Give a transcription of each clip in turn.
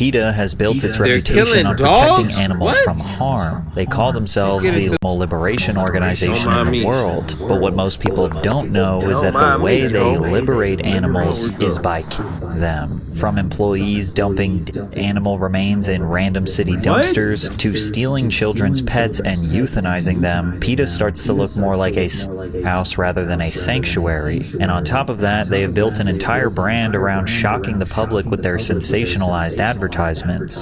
PETA has built its They're reputation on dogs? protecting animals from harm. They call themselves the animal liberation organization in the world. But what most people don't know is that the way they liberate animals is by killing them. From employees dumping animal remains in random city dumpsters to stealing children's pets and euthanizing them, PETA starts to look more like a house rather than a sanctuary. And on top of that, they have built an entire brand around shocking the public with their sensationalized advertisements,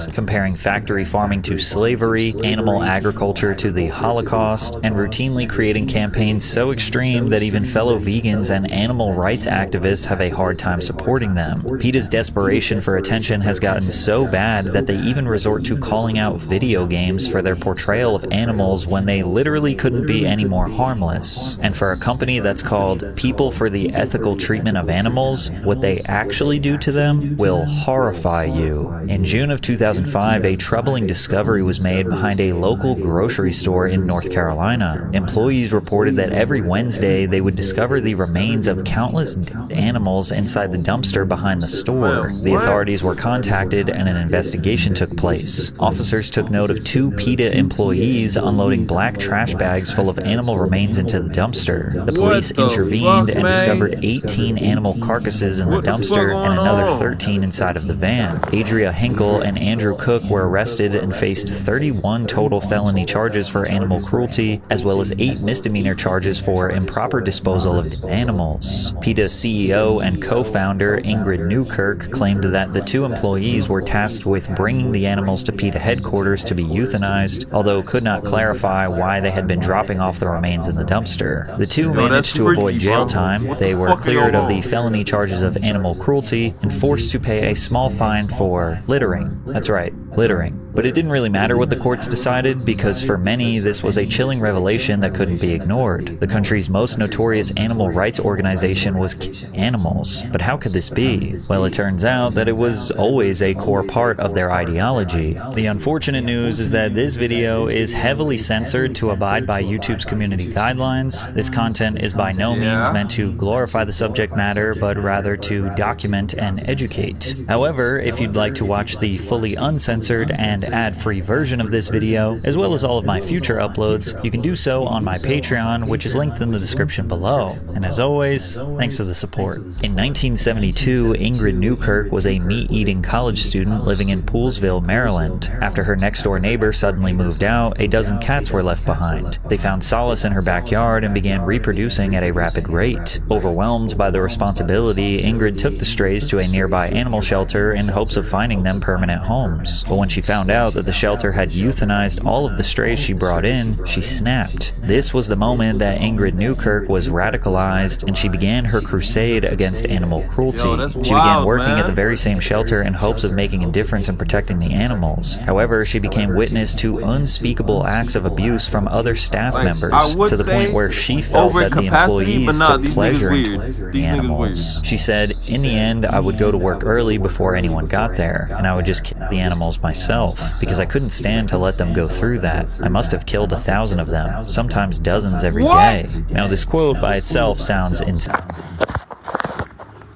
comparing factory farming to slavery, animal agriculture to the Holocaust, and routinely creating campaigns so extreme that even fellow vegans and animal rights activists have a hard time supporting them. PETA's desperation for attention has gotten so bad that they even resort to calling out video games for their portrayal of animals when they literally couldn't be any more harmless. And for a company that's called People for the Ethical Treatment of Animals, what they actually do to them will horrify you. In June of 2005, a troubling discovery was made behind a local grocery store in North Carolina. Employees reported that every Wednesday they would discover the remains of countless animals inside the dumpster behind the store. The authorities were contacted and an investigation took place. Officers took note of 2 PETA employees unloading black trash bags full of animal remains into the dumpster. The police intervened and discovered 18 animal carcasses in the dumpster and another 13 inside of the van. Adria Hinkle and Andrew Cook were arrested and faced 31 total felony charges for animal cruelty, as well as 8 misdemeanor charges for improper disposal of animals. PETA's CEO and co-founder Ingrid Newkirk claimed that the 2 employees were tasked with bringing the animals to PETA headquarters to be euthanized, although could not clarify why they had been dropping off the remains in the dumpster. The 2 managed to avoid jail time. They were cleared of the felony charges of animal cruelty and forced to pay a small fine for littering. That's right, littering. But it didn't really matter what the courts decided, because for many, this was a chilling revelation that couldn't be ignored. The country's most notorious animal rights organization was killing animals. But how could this be? Well, it turns out that it was always a core part of their ideology. The unfortunate news is that this video is heavily censored to abide by YouTube's community guidelines. This content is by no means meant to glorify the subject matter, but rather to document and educate. However, if you'd like to watch the fully uncensored and ad-free version of this video, as well as all of my future uploads, you can do so on my Patreon, which is linked in the description below. And as always, thanks for the support. In 1972, Ingrid Newkirk was a meat-eating college student living in Poolesville, Maryland. After her next-door neighbor suddenly moved out, a dozen cats were left behind. They found solace in her backyard and began reproducing at a rapid rate. Overwhelmed by the responsibility, Ingrid took the strays to a nearby animal shelter in hopes of finding them permanent homes. But when she found out that the shelter had euthanized all of the strays she brought in, she snapped. This was the moment that Ingrid Newkirk was radicalized, and she began her crusade against animal cruelty. She began working at the very same shelter in hopes of making a difference in protecting the animals. However, she became witness to unspeakable acts of abuse from other staff members, to the point where she felt that the employees took pleasure in torturing the animals. She said, "In the end, I would go to work early before anyone got there, and I would just kill the animals myself, because I couldn't stand to let them go through that. I must have killed 1,000 of them, sometimes dozens every day." Now, this quote by itself sounds insane.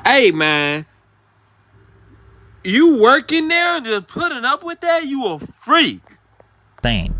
Hey, man. You working there and just putting up with that? You a freak.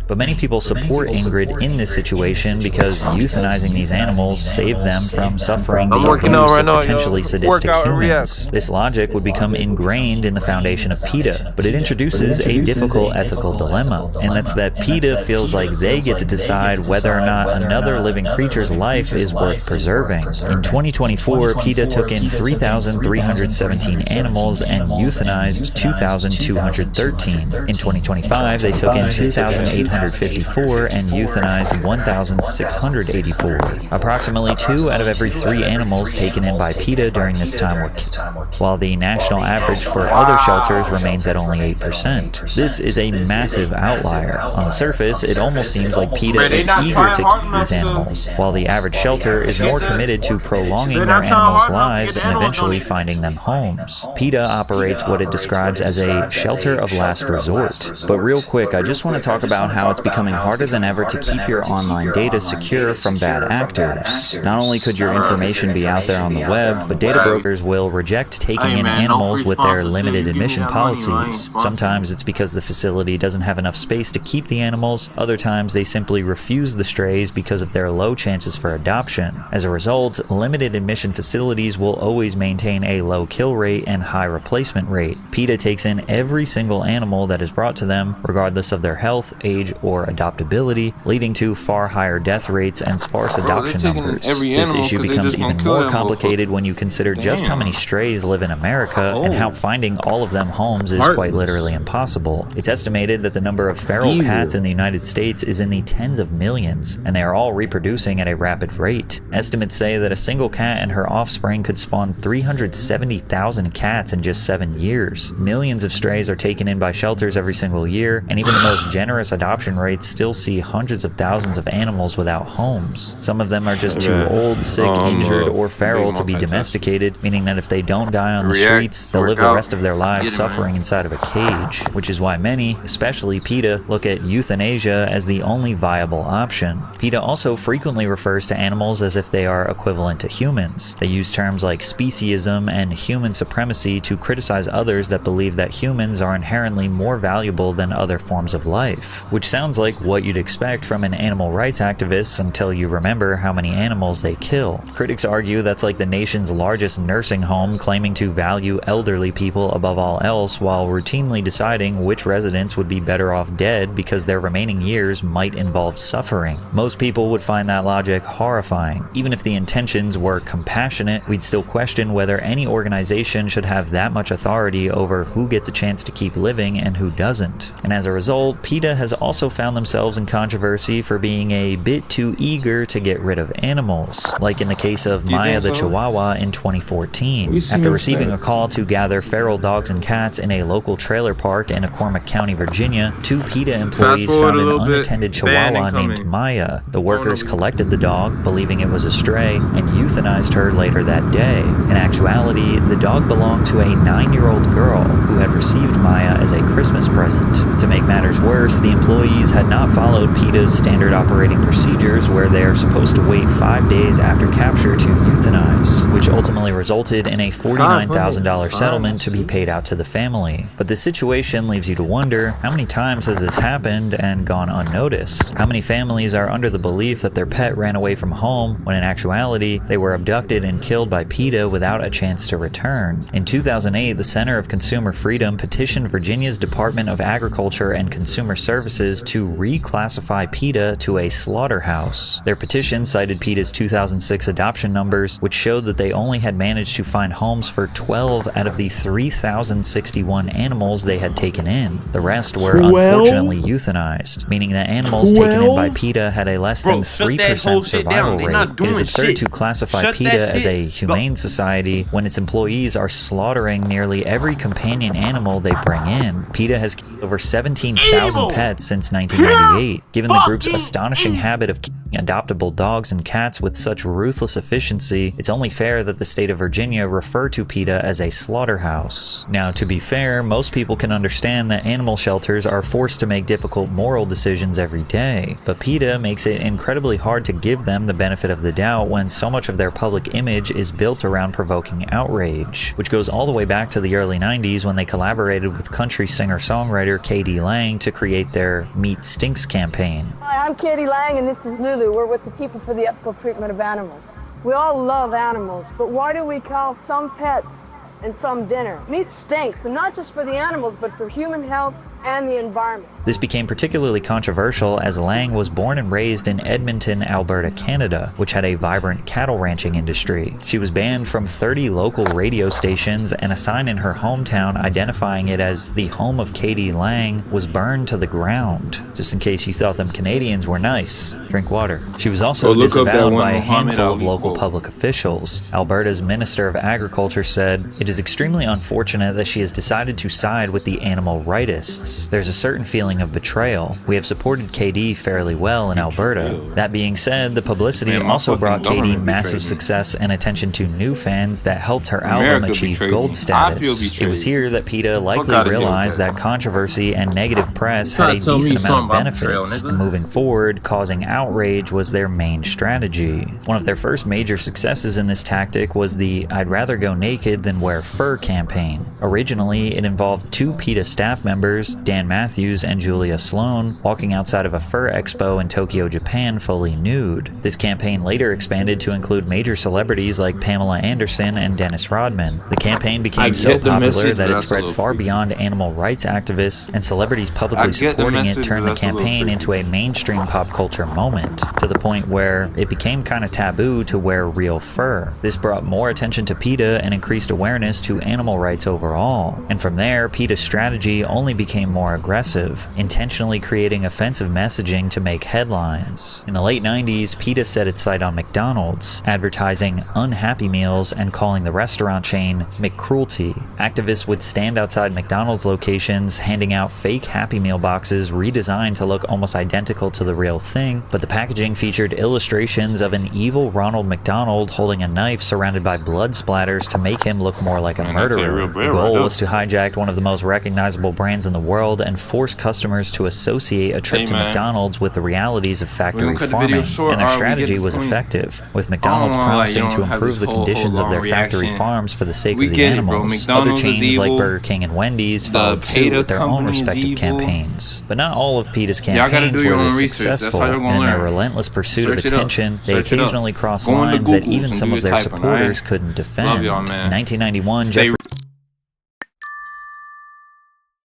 But many people support Ingrid in this situation because euthanizing these animals saved them from suffering the abuse of potentially sadistic humans. This logic would become ingrained in the foundation of PETA, but it introduces a difficult ethical dilemma, and that's that PETA feels like they get to decide whether or not another living creature's life is worth preserving. In 2024, PETA took in 3,317 animals and euthanized 2,213. In 2025, they took in 2,854 and euthanized 1,684. Approximately 2 out of every 3 animals taken in by PETA during this time were killed, while the national average for other shelters remains at only 8%. This is a massive outlier. On the surface, it almost seems like PETA is eager to keep these animals, while the average shelter is more committed to prolonging their animals' lives and eventually finding them homes. PETA operates what it describes as a shelter of last resort. But real quick, I just want to talk talk about how it's becoming harder than ever to keep your online data secure from bad actors. Not only could your information be out there on the web, but data brokers will reject taking in animals with their limited admission policies. Sometimes it's because the facility doesn't have enough space to keep the animals, other times they simply refuse the strays because of their low chances for adoption. As a result, limited admission facilities will always maintain a low kill rate and high replacement rate. PETA takes in every single animal that is brought to them, regardless of their health, age, or adoptability, leading to far higher death rates and sparse adoption numbers. This issue becomes even more complicated when you consider just how many strays live in America and how finding all of them homes is quite literally impossible. It's estimated that the number of feral cats in the United States is in the tens of millions, and they are all reproducing at a rapid rate. Estimates say that a single cat and her offspring could spawn 370,000 cats in just 7 years. Millions of strays are taken in by shelters every single year, and even the most generous adoption rates still see hundreds of thousands of animals without homes. Some of them are just too old, sick, injured, or feral to be domesticated, meaning that if they don't die on the streets, they'll live the rest of their lives suffering inside of a cage, which is why many, especially PETA, look at euthanasia as the only viable option. PETA also frequently refers to animals as if they are equivalent to humans. They use terms like speciesism and human supremacy to criticize others that believe that humans are inherently more valuable than other forms of life, which sounds like what you'd expect from an animal rights activist until you remember how many animals they kill. Critics argue that's like the nation's largest nursing home claiming to value elderly people above all else while routinely deciding which residents would be better off dead because their remaining years might involve suffering. Most people would find that logic horrifying. Even if the intentions were compassionate, we'd still question whether any organization should have that much authority over who gets a chance to keep living and who doesn't. And as a result, PETA has also found themselves in controversy for being a bit too eager to get rid of animals, like in the case of Maya the Chihuahua in 2014. After receiving a call to gather feral dogs and cats in a local trailer park in McCormick County, Virginia, 2 PETA employees found an unattended Chihuahua named Maya. The workers collected the dog, believing it was a stray, and euthanized her later that day. In actuality, the dog belonged to a 9-year-old girl who had received Maya as a Christmas present. To make matters worse, the employees had not followed PETA's standard operating procedures where they are supposed to wait 5 days after capture to euthanize, which ultimately resulted in a $49,000 settlement to be paid out to the family. But the situation leaves you to wonder, how many times has this happened and gone unnoticed? How many families are under the belief that their pet ran away from home when in actuality they were abducted and killed by PETA without a chance to return? In 2008, the Center of Consumer Freedom petitioned Virginia's Department of Agriculture and Consumer Services to reclassify PETA to a slaughterhouse. Their petition cited PETA's 2006 adoption numbers, which showed that they only had managed to find homes for 12 out of the 3,061 animals they had taken in. The rest were unfortunately euthanized, meaning that animals taken in by PETA had a less than 3% survival rate. It is absurd to classify PETA as a humane society when its employees are slaughtering nearly every companion animal they bring in. PETA has killed over 17,000 pets since 1998. Given the group's astonishing habit of killing adoptable dogs and cats with such ruthless efficiency, it's only fair that the state of Virginia refer to PETA as a slaughterhouse. Now, to be fair, most people can understand that animal shelters are forced to make difficult moral decisions every day, but PETA makes it incredibly hard to give them the benefit of the doubt when so much of their public image is built around provoking outrage, which goes all the way back to the early 90s when they collaborated with country singer-songwriter K.D. Lang to create their Meat Stinks campaign. Hi, I'm Katie Lang and this is Lulu. We're with the People for the Ethical Treatment of Animals. We all love animals, but why do we call some pets and some dinner? Meat stinks, and not just for the animals, but for human health and the environment. This became particularly controversial as Lang was born and raised in Edmonton, Alberta, Canada, which had a vibrant cattle ranching industry. She was banned from 30 local radio stations, and a sign in her hometown identifying it as the home of Katie Lang was burned to the ground. Just in case you thought them Canadians were nice, drink water. She was also disavowed by a handful of local public officials. Alberta's Minister of Agriculture said, "It is extremely unfortunate that she has decided to side with the animal rightists. There's a certain feeling feeling of betrayal. We have supported KD fairly well in Alberta. That being said, the publicity also brought KD massive success and attention to new fans that helped her album achieve gold status. It was here that Peta likely realized that controversy and negative press had a decent amount of benefits, and moving forward, causing outrage was their main strategy. One of their first major successes in this tactic was the "I'd rather go naked than wear fur" campaign. Originally, it involved two Peta staff members, Dan Matthews and Julia Sloan, walking outside of a fur expo in Tokyo, Japan fully nude. This campaign later expanded to include major celebrities like Pamela Anderson and Dennis Rodman. The campaign became so popular that it spread far beyond animal rights activists, and celebrities publicly supporting it turned the campaign into a mainstream pop culture moment, to the point where it became kind of taboo to wear real fur. This brought more attention to Peta and increased awareness to animal rights overall. And from there, Peta's strategy only became more aggressive, intentionally creating offensive messaging to make headlines. In the late 90s, Peta set its sight on McDonald's, advertising unhappy meals and calling the restaurant chain McCruelty. Activists would stand outside McDonald's locations handing out fake Happy Meal boxes redesigned to look almost identical to the real thing, but the packaging featured illustrations of an evil Ronald McDonald holding a knife surrounded by blood splatters to make him look more like a murderer. The goal was to hijack one of the most recognizable brands in the world and force customers to associate a trip to McDonald's with the realities of factory farming, and their strategy was effective, with McDonald's promising to improve the conditions of their factory farms for the sake of the animals. Other chains like Burger King and Wendy's followed suit with their own respective campaigns. But not all of Peta's campaigns were this successful, and in their relentless pursuit of attention, they occasionally crossed lines that even some of their supporters couldn't defend. In 1991, Jeffrey